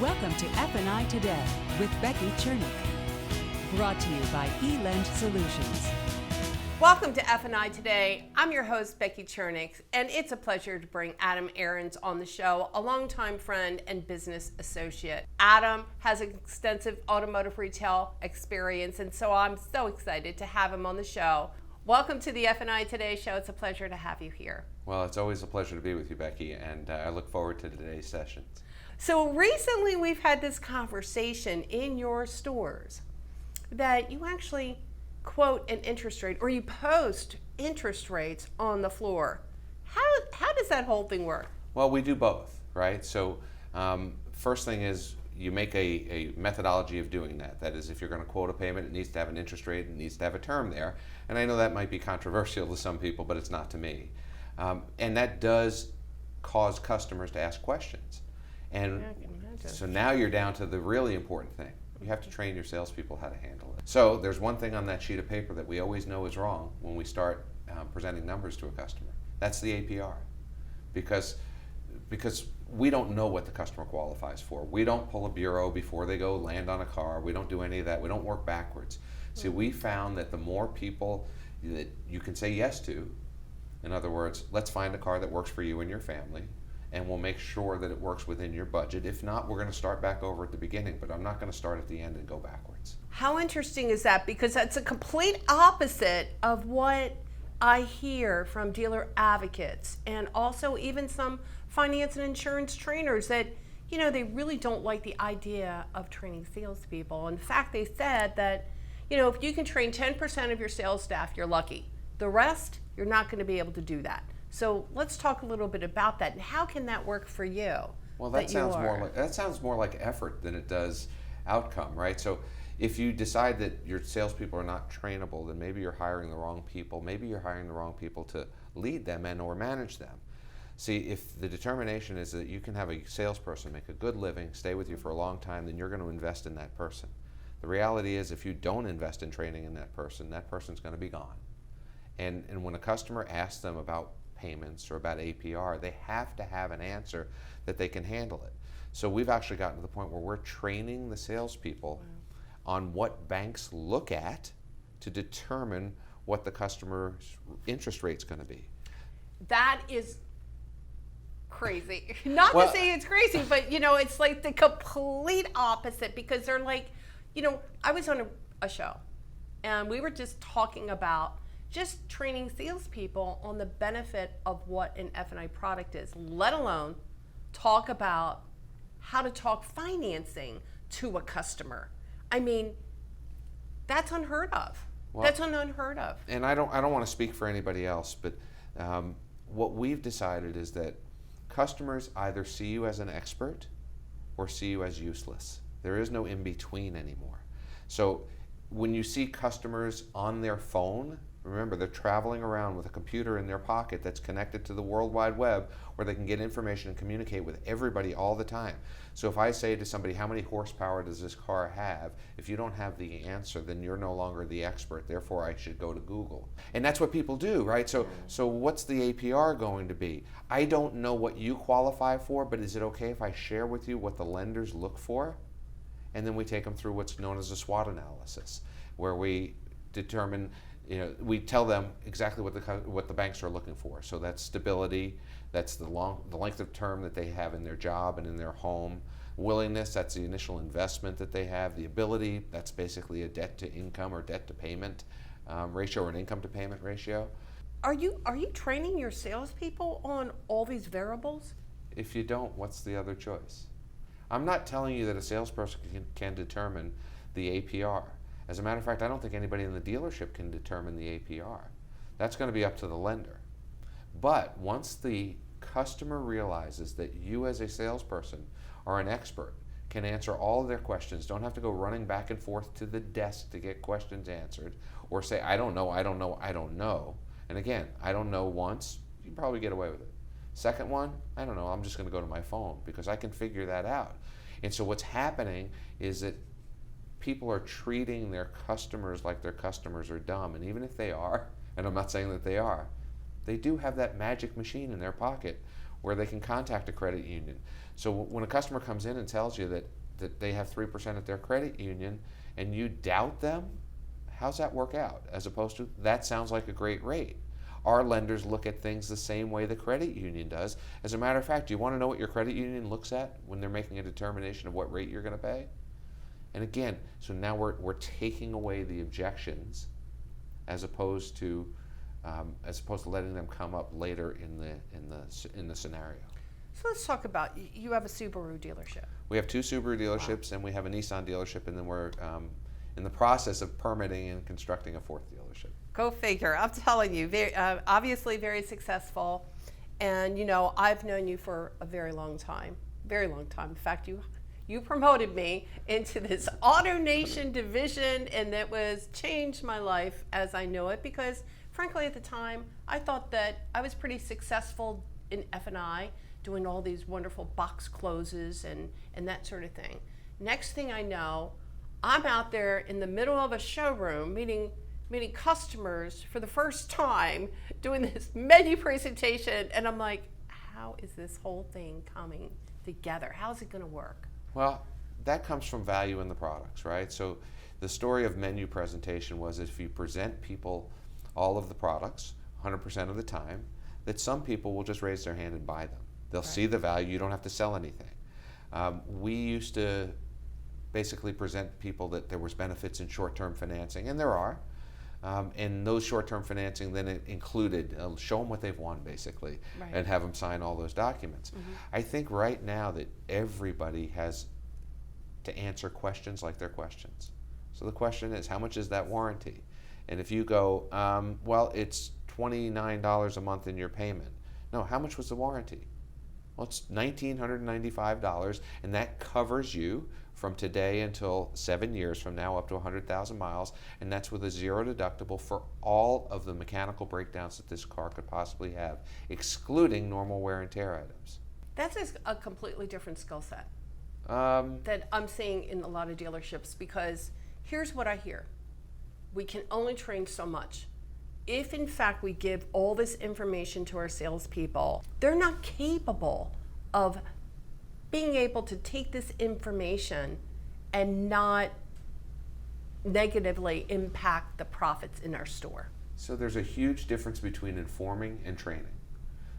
Welcome to F&I Today with Becky Chernek. Brought to you by eLend Solutions. Welcome to F&I Today. I'm your host, Becky Chernek, and it's a pleasure to bring Adam Arens on the show, a longtime friend and business associate. Adam has extensive automotive retail experience, and so I'm so excited to have him on the show. Welcome to the F&I Today show. It's a pleasure to have you here. Well, it's always a pleasure to be with you, Becky, and I look forward to today's sessions. So recently we've had this conversation in your stores that you actually quote an interest rate or you post interest rates on the floor. How does that whole thing work? Well, we do both, right? So first thing is you make a methodology of doing that. That is, if you're going to quote a payment, it needs to have an interest rate, it needs to have a term there. And I know that might be controversial to some people, but it's not to me. And that does cause customers to ask questions. And so now you're down to the really important thing. You have to train your salespeople how to handle it. So there's one thing on that sheet of paper that we always know is wrong when we start presenting numbers to a customer. That's the APR. Because we don't know what the customer qualifies for. We don't pull a bureau before they go land on a car. We don't do any of that. We don't work backwards. See, we found that the more people that you can say yes to, in other words, let's find a car that works for you and your family, and we'll make sure that it works within your budget. If not, we're going to start back over at the beginning, but I'm not going to start at the end and go backwards. How interesting is that? Because that's a complete opposite of what I hear from dealer advocates and also even some finance and insurance trainers that, you know, they really don't like the idea of training salespeople. In fact, they said that, you know, if you can train 10% of your sales staff, you're lucky. The rest, you're not going to be able to do that. So let's talk a little bit about that. And how can that work for you? Well, that sounds more like effort than it does outcome, right? So if you decide that your salespeople are not trainable, then maybe you're hiring the wrong people. Maybe you're hiring the wrong people to lead them and or manage them. See, if the determination is that you can have a salesperson make a good living, stay with you for a long time, then you're going to invest in that person. The reality is if you don't invest in training in that person's going to be gone. And when a customer asks them about payments or about APR, they have to have an answer that they can handle it. So we've actually gotten to the point where we're training the salespeople on what banks look at to determine what the customer's interest rate's going to be. That is crazy. Not to say it's crazy, but you know, it's like the complete opposite because they're like, you know, I was on a show and we were just talking about just training salespeople on the benefit of what an F&I product is, let alone talk about how to talk financing to a customer. I mean, that's unheard of. Well, that's unheard of. And I don't want to speak for anybody else, but what we've decided is that customers either see you as an expert or see you as useless. There is no in between anymore. So when you see customers on their phone, remember, they're traveling around with a computer in their pocket that's connected to the World Wide Web where they can get information and communicate with everybody all the time. So if I say to somebody, how many horsepower does this car have? If you don't have the answer, then you're no longer the expert. Therefore, I should go to Google. And that's what people do, right? So what's the APR going to be? I don't know what you qualify for, but is it okay if I share with you what the lenders look for? And then we take them through what's known as a SWOT analysis, where we determine, you know, we tell them exactly what the banks are looking for. So that's stability, that's the length of term that they have in their job and in their home. Willingness, that's the initial investment that they have. The ability, that's basically a debt to income or debt to payment ratio or an income to payment ratio. Are you training your salespeople on all these variables? If you don't, what's the other choice? I'm not telling you that a salesperson can determine the APR. As a matter of fact, I don't think anybody in the dealership can determine the APR. That's going to be up to the lender. But once the customer realizes that you as a salesperson are an expert, can answer all of their questions, don't have to go running back and forth to the desk to get questions answered, or say, I don't know. And again, I don't know once, you can probably get away with it. Second one, I don't know, I'm just going to go to my phone because I can figure that out. And so what's happening is that people are treating their customers like their customers are dumb. And even if they are, and I'm not saying that they are, they do have that magic machine in their pocket where they can contact a credit union. So when a customer comes in and tells you that they have 3% at their credit union and you doubt them, how's that work out? As opposed to, that sounds like a great rate. Our lenders look at things the same way the credit union does. As a matter of fact, do you want to know what your credit union looks at when they're making a determination of what rate you're going to pay? And again, so now we're taking away the objections as opposed to letting them come up later in the scenario. So let's talk about, you have a Subaru dealership. We have 2 Subaru dealerships, and we have a Nissan dealership, and then we're in the process of permitting and constructing a 4th dealership. Go figure. I'm telling you, obviously very successful. And you know, I've known you for a very long time. Very long time. In fact, you promoted me into this AutoNation division, and that was changed my life as I know it, because frankly at the time I thought that I was pretty successful in F&I, doing all these wonderful box closes and that sort of thing. Next thing I know, I'm out there in the middle of a showroom meeting customers for the first time, doing this menu presentation, and I'm like, how is this whole thing coming together? How's it going to work? Well, that comes from value in the products, right? So the story of menu presentation was, if you present people all of the products 100% of the time, that some people will just raise their hand and buy them. They'll see the value. You don't have to sell anything. We used to basically present people that there was benefits in short-term financing, and there are. And those short-term financing, then it included, show them what they've won, basically, and have them sign all those documents. I think right now that everybody has to answer questions like they're questions. So the question is, how much is that warranty? And if you go, well, it's $29 a month in your payment. No, how much was the warranty? Well, it's $1,995, and that covers you from today until 7 years from now, up to 100,000 miles, and that's with a 0 deductible for all of the mechanical breakdowns that this car could possibly have, excluding normal wear and tear items. That's a completely different skill set that I'm seeing in a lot of dealerships, because here's what I hear. We can only train so much. If in fact we give all this information to our salespeople, they're not capable of being able to take this information and not negatively impact the profits in our store. So there's a huge difference between informing and training.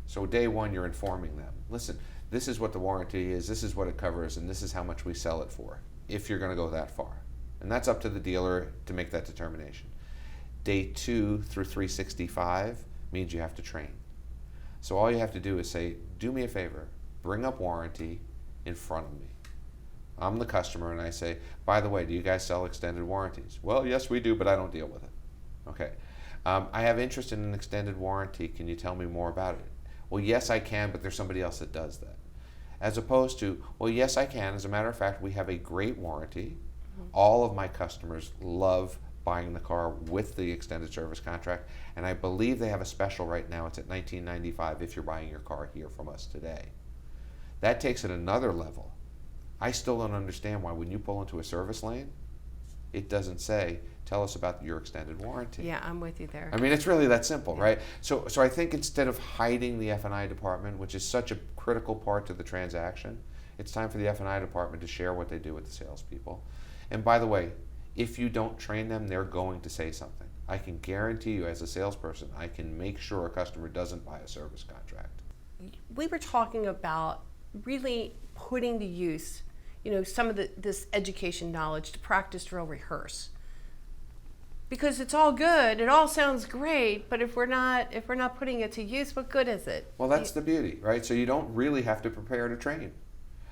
So day one, you're informing them. Listen, this is what the warranty is, this is what it covers, and this is how much we sell it for, if you're going to go that far. And that's up to the dealer to make that determination. Day 2 through 365 means you have to train. So all you have to do is say, do me a favor, bring up warranty in front of me. I'm the customer, and I say, by the way, do you guys sell extended warranties? Well, yes, we do, but I don't deal with it. Okay. I have interest in an extended warranty. Can you tell me more about it? Well, yes, I can, but there's somebody else that does that. As opposed to, well, yes, I can. As a matter of fact, we have a great warranty. All of my customers love buying the car with the extended service contract, and I believe they have a special right now. It's at $19.95 if you're buying your car here from us today. That takes it another level. I still don't understand why when you pull into a service lane, it doesn't say, tell us about your extended warranty. Yeah, I'm with you there. I mean, it's really that simple, right? So I think instead of hiding the F&I department, which is such a critical part to the transaction, it's time for the F&I department to share what they do with the salespeople. And by the way, if you don't train them, they're going to say something. I can guarantee you, as a salesperson, I can make sure a customer doesn't buy a service contract. We were talking about really putting to use, some of this education knowledge to practice, drill, rehearse. Because it's all good, it all sounds great, but if we're not putting it to use, what good is it? Well, that's the beauty, right? So you don't really have to prepare to train.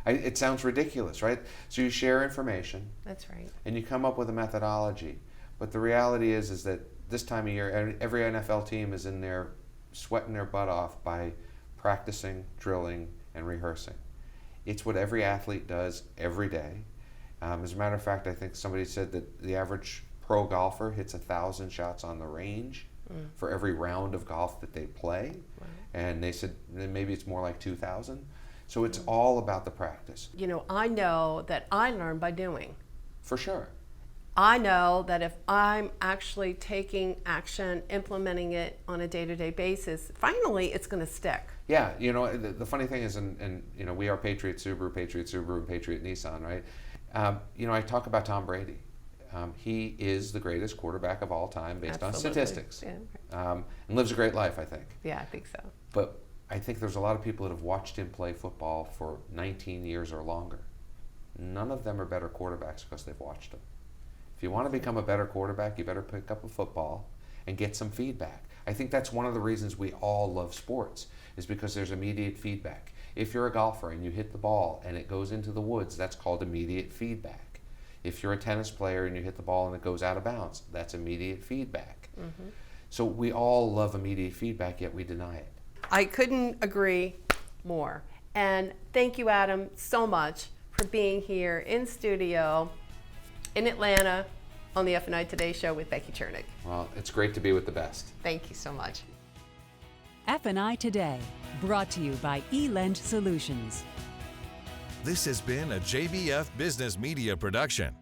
It sounds ridiculous, right? So you share information. That's right. And you come up with a methodology. But the reality is that this time of year, every NFL team is in there sweating their butt off by practicing, drilling, and rehearsing. It's what every athlete does every day. As a matter of fact, I think somebody said that the average pro golfer hits 1,000 shots on the range for every round of golf that they play. Wow. And they said maybe it's more like 2,000. So it's all about the practice. I know that I learn by doing. For sure. I know that if I'm actually taking action, implementing it on a day-to-day basis, finally it's going to stick. Yeah, the funny thing is, and we are Patriot Subaru, and Patriot Nissan, right? I talk about Tom Brady. He is the greatest quarterback of all time based on statistics, and lives a great life, I think. Yeah, I think so. But I think there's a lot of people that have watched him play football for 19 years or longer. None of them are better quarterbacks because they've watched him. If you want to become a better quarterback, you better pick up a football and get some feedback. I think that's one of the reasons we all love sports, is because there's immediate feedback. If you're a golfer and you hit the ball and it goes into the woods, that's called immediate feedback. If you're a tennis player and you hit the ball and it goes out of bounds, that's immediate feedback. Mm-hmm. So we all love immediate feedback, yet we deny it. I couldn't agree more. And thank you, Adam, so much for being here in studio in Atlanta on the F&I Today show with Becky Chernek. Well, it's great to be with the best. Thank you so much. F&I Today, brought to you by eLend Solutions. This has been a JBF Business Media production.